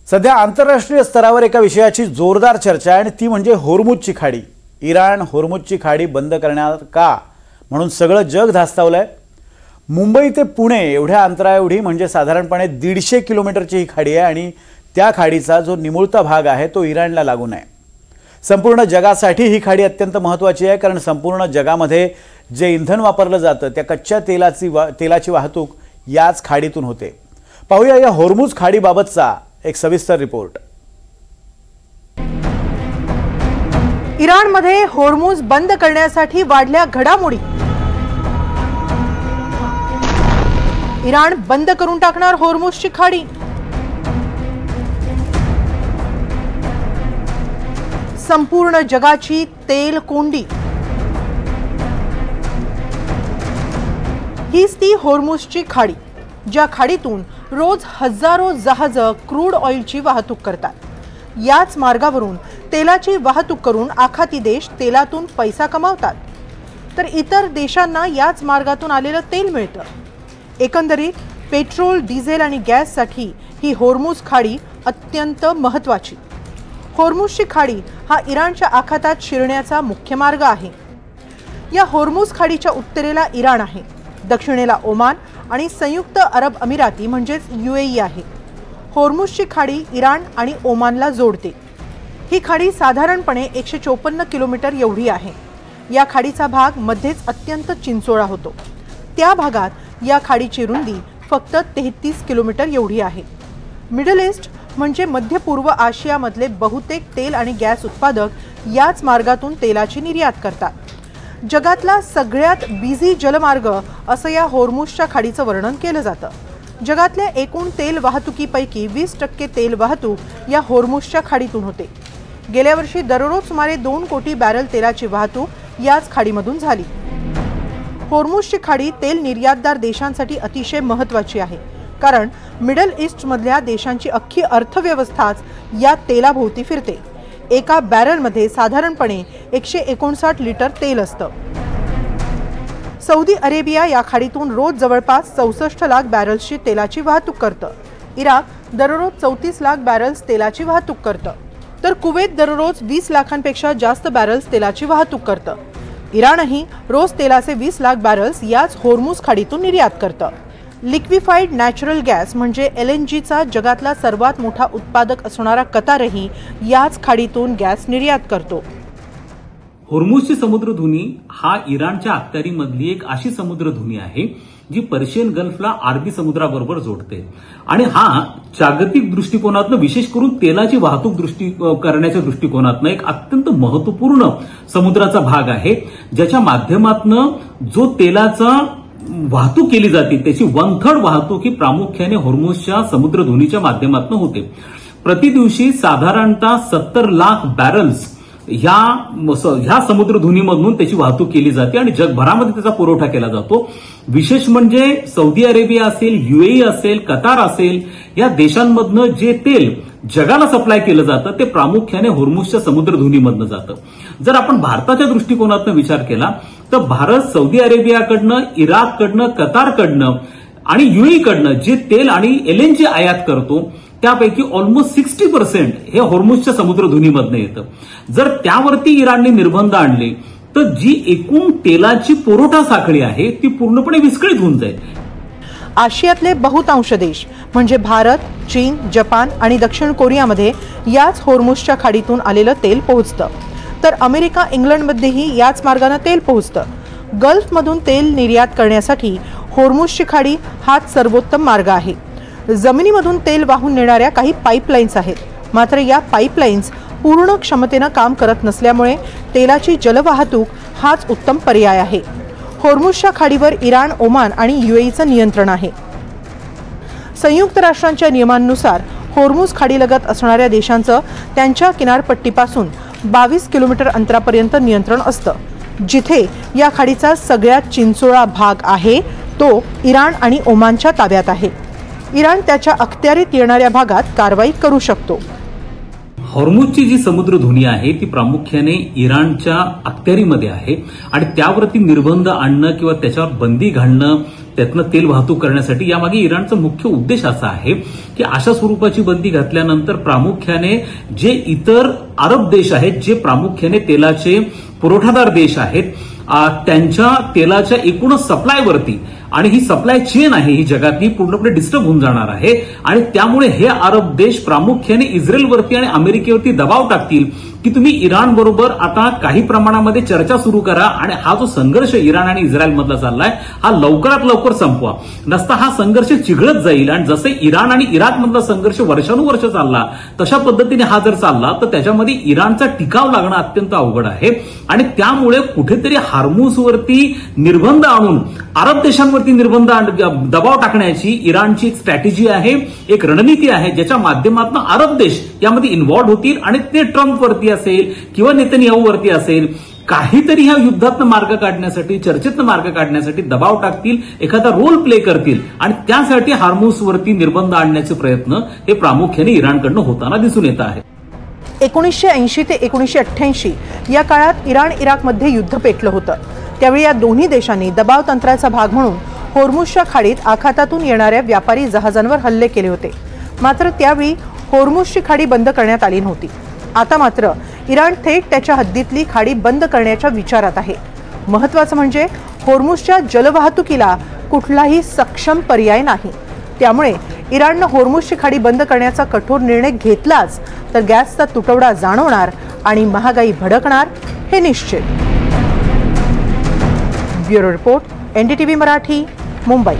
सध्या आंतरराष्ट्रीय स्तरावर एका विषयाची जोरदार चर्चा आहे आणि ती म्हणजे होर्मुझची खाडी। इराण होर्मुझची खाडी बंद करणार का म्हणून सगळं जग धास्तावलंय। मुंबई ते पुणे एवढ्या अंतराएवढी म्हणजे साधारणपणे 150 किलोमीटरची ही खाडी आहे आणि त्या खाडीचा जो निमुळता भाग आहे तो इराणला लागून आहे। संपूर्ण जगासाठी ही खाडी अत्यंत महत्त्वाची आहे कारण संपूर्ण जगामध्ये जे इंधन वापरलं जातं त्या कच्च्या तेलाची वाहतूक याच खाडीतून होते। पाहूया या होर्मुझ खाडीबाबतचा एक सविस्तर रिपोर्ट। इराणमध्ये होर्मुझ बंद करण्यासाठी वाढल्या घडामोडी। इराण बंद करून टाकणार होर्मुझची खाडी। संपूर्ण जगाची तेल कोंडी। हीच ती होर्मुझची खाडी ज्या खाडीतून रोज हजारो जहाज क्रूड ऑइलची वाहतूक करतात। याच मार्गावरून तेलाची वाहतूक करून आखाती देश तेलातून पैसा कमावतात तर इतर देशांना याच मार्गातून आलेलं तेल मिळतं। एकंदरीत पेट्रोल, डिझेल आणि गॅससाठी ही होर्मुझ खाडी अत्यंत महत्त्वाची। होर्मुझची खाडी हा इराणच्या आखातात शिरण्याचा मुख्य मार्ग आहे। या होर्मुझ खाडीच्या उत्तरेला इराण आहे, दक्षिणेला ओमान आणि संयुक्त अरब अमिराती म्हणजेच UAE आहे। होर्मुझची खाडी इराण आणि ओमानला जोडते। ही खाडी साधारणपणे 154 किलोमीटर एवढी आहे। या खाडीचा भाग मध्येच अत्यंत चिंचोळा होतो। त्या भागात या खाडीची रुंदी फक्त 33 किलोमीटर एवढी आहे। मिडल ईस्ट म्हणजे मध्य पूर्व आशियामधले बहुतेक तेल आणि गॅस उत्पादक याच मार्गातून तेलाची निर्यात करतात। जगातला सगळ्यात बिझी जलमार्ग असं या होर्मुझच्या खाडीचं वर्णन केलं जातं। जगातल्या एकूण तेल वाहतुकीपैकी 20% तेल वाहतूक या होर्मुझच्या खाडीतून होते। गेल्या वर्षी दररोज सुमारे 2 कोटी बॅरल तेलाची वाहतूक याच खाडीमधून झाली। होर्मुझची खाडी तेल निर्यातदार देशांसाठी अतिशय महत्त्वाची आहे कारण मिडल ईस्टमधल्या देशांची अख्खी अर्थव्यवस्थाच या तेलाभोवती फिरते। एका बॅरलमध्ये साधारणपणे 159 लिटर तेल असतं। सौदी अरेबिया या खाडीतून रोज जवळपास 64 लाख बॅरल्सची तेलाची वाहतूक करतं। इराक दररोज 34 लाख बॅरल्स तेलाची वाहतूक करतं तर कुवेत दररोज 20 लाखांपेक्षा जास्त बॅरल्स तेलाची वाहतूक करतं। इराणही रोज तेलाचे 20 लाख बॅरल्स याच होर्मुझ खाडीतून निर्यात करतं। लिक्विफाईड नॅचरल गॅस म्हणजे LNGचा जगातला सर्वात मोठा उत्पादक असणारा कतारही याच खाडीतून गॅस निर्यात करतो। होर्मुझची समुद्रधुनी हा इराणच्या अखत्यारीमधली एक अशी समुद्रधुनी आहे जी पर्शियन गल्फला अरबी समुद्राबरोबर जोडते आणि हा जागतिक दृष्टिकोनातून विशेष करून तेलाची वाहतूक करण्याच्या दृष्टिकोनातून एक अत्यंत महत्त्वपूर्ण समुद्राचा भाग आहे ज्याच्या माध्यमातून जो तेलाचा वाहतूक केली जाते त्याची 1/3 वाहतूक ही प्रामुख्याने होर्मुझच्या समुद्रधुनीच्या माध्यमातून होते। प्रतिदिवशी साधारणतः 70 लाख बॅरल्स ह्या समुद्रधुनीमधून त्याची वाहतूक केली जाते आणि जगभरामध्ये त्याचा पुरवठा केला जातो। विशेष म्हणजे सौदी अरेबिया असेल, UAE असेल, कतार असेल या देशांमधनं जे तेल जगाला सप्लाय केलं जातं ते प्रामुख्याने होर्मुझच्या समुद्रधुनीमधनं जातं। जर आपण भारताच्या दृष्टिकोनातून विचार केला तर भारत सौदी अरेबियाकडनं, इराककडनं, कतारकडनं आणि UAE कडनं जे तेल आणि LNG आयात करतो त्यापैकी ऑलमोस्ट 60% हे होर्मुझच्या समुद्रधुनीमधनं येतं। जर त्यावरती इराणने निर्बंध आणले तर जी एकूण तेलाची पुरवठा साखळी आहे ती पूर्णपणे विस्कळीत होऊन जाईल। आशियातले बहुतांश देश म्हणजे भारत, चीन, जपान आणि दक्षिण कोरियामध्ये याच होर्मुझच्या खाडीतून आलेलं तेल पोहोचतं तर अमेरिका, इंग्लंडमध्येही याच मार्गाने तेल पोहोचतं। गल्फमधून तेल निर्यात करण्यासाठी होर्मुझची खाडी हाच सर्वोत्तम मार्ग आहे। जमिनीमधून तेल वाहून नेणाऱ्या काही पाईपलाईन्स आहेत, मात्र या पाईपलाईन्स पूर्ण क्षमतेनं काम करत नसल्यामुळे तेलाची जलवाहतूक हाच उत्तम पर्याय आहे। होर्मुझच्या खाडीवर इराण, ओमान आणि UAEचं नियंत्रण आहे। संयुक्त राष्ट्रांच्या नियमांनुसार होर्मुझ खाडीलगत असणाऱ्या देशांचं त्यांच्या किनारपट्टीपासून 22 किलोमीटर अंतरापर्यंत नियंत्रण असतं। जिथे या खाडीचा सगळ्यात चिंचोळा भाग आहे तो इराण आणि ओमानच्या ताब्यात आहे। इराण त्याच्या अखत्यारीत येणाऱ्या भागात कारवाई करू शकतो। होर्मुझची जी समुद्रधुनी आहे ती प्रामुख्याने इराणच्या अखत्यारीमध्ये आहे आणि त्यावरती निर्बंध आणणं किंवा त्याच्यावर बंदी घालणं त्यातनं तेल वाहतूक करण्यासाठी यामागे इराणचा मुख्य उद्देश असा आहे की अशा स्वरूपाची बंदी घातल्यानंतर प्रामुख्याने जे इतर अरब देश आहेत, जे प्रामुख्याने तेलाचे पुरवठादार देश आहेत, त्यांच्या तेलाच्या एकूणच सप्लायवरती, आणि ही सप्लाय चेन आहे ही जगातली, पूर्णपणे डिस्टर्ब होऊन जाणार आहे. आणि त्यामुळे हे अरब देश प्रामुख्याने इस्रायलवरती आणि अमेरिकेवरती दबाव टाकतील की तुम्ही इराण बरोबर आता काही प्रमाणामध्ये चर्चा सुरू करा आणि हा जो संघर्ष इराण आणि इस्रायल मधला चाललाय हा लवकरात लवकर संपवा. नसता हा संघर्ष चिघळत जाईल आणि जसे इराण आणि इराक मधला संघर्ष वर्षानुवर्ष चालला तशा पद्धतीने हा जर चालला तर त्याच्यामध्ये इराणचा टिकाव लागणं अत्यंत अवघड आहे. आणि त्यामुळे कुठेतरी हार्मुसवरती निर्बंध आणून अरब देशांवरती दबाव टाकण्याची इराणची एक स्ट्रॅटेजी आहे, एक रणनीती आहे, ज्याच्या माध्यमातून अरब देश यामध्ये इन्व्हॉल्व्ह होतील आणि ते ट्रम्पवरती असेल किंवा नेतन्याहूवरती असेल काहीतरी ह्या युद्धातनं मार्ग काढण्यासाठी, चर्चेतनं मार्ग काढण्यासाठी दबाव टाकतील, एखादा रोल प्ले करतील आणि त्यासाठी हार्मुसवरती निर्बंध आणण्याचे प्रयत्न हे प्रामुख्याने इराणकडनं होताना दिसून येत आहे. 1980 ते 1988 या काळात इराण इराकमध्ये युद्ध पेटलं होतं. त्यावेळी या दोन्ही देशांनी दबाव तंत्राचा भाग म्हणून होर्मुझच्या खाडीत आखातातून येणाऱ्या व्यापारी जहाजांवर हल्ले केले होते. मात्र त्यावेळी होर्मुझची खाडी बंद करण्यात आली नव्हती. आता मात्र इराण थेट त्याच्या हद्दीतली खाडी बंद करण्याच्या विचारात आहे. महत्त्वाचं म्हणजे होर्मुझच्या जलवाहतुकीला कुठलाही सक्षम पर्याय नाही. त्यामुळे इराणनं होर्मुझची खाडी बंद करण्याचा कठोर निर्णय घेतलाच तर गॅसचा तुटवडा जाणवणार आणि महागाई भडकणार हे निश्चित. Bureau report, NDTV Marathi, Mumbai.